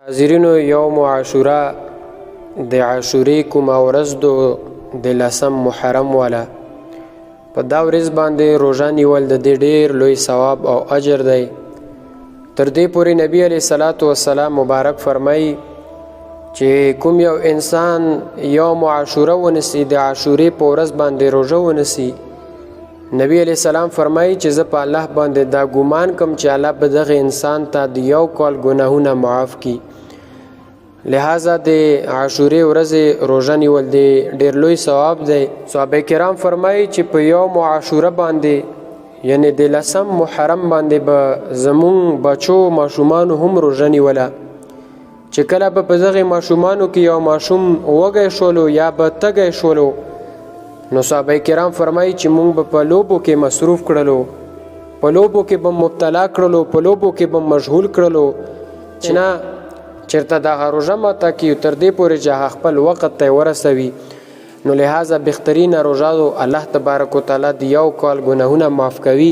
حاضرینو، یوم عاشورا د عاشورې کومه ورځ د 10 محرم والا په دا ورځ باندې روژه نیول د دې ډېر لوی ثواب او اجر دی. تر دې پورې نبی علیه الصلاة والسلام مبارک فرمایي چې کوم یو انسان یوم عاشوره ونیسي، د عاشورې په ورځ باندې روژه ونیسي، نبی علیه السلام فرمایي چې زه په الله باندې دا ګمان کوم چې الله به دغه انسان ته د یو کال ګناهونه معاف کړي. لہذا د عاشورې ورځې روژه نیول د ډېر لوی ثواب دی. صحابه کرام فرمایي چې په یوم عاشوره باندې یعنی د 10 محرم باندې به زمونږ بچو ماشومانو هم روژه نیوله، چې کله به په دغې ماشومانو کې یو ماشوم وږی شولو یا به تږی شولو، نو صحابه کرام فرمایي چې مونږ به په لوبو کې مصروف کړلو، په لوبو کې به مبتلا کړلو، په لوبو کې به مشغول کړلو، چې نه چېرته دغه روژه ماته کړي تر دې پورې چې هغه خپل وخت ته ورسوي. نو لہذا بهترینه روژه الله تبارک وتعالی د یو کال ګناهونه معاف کوي.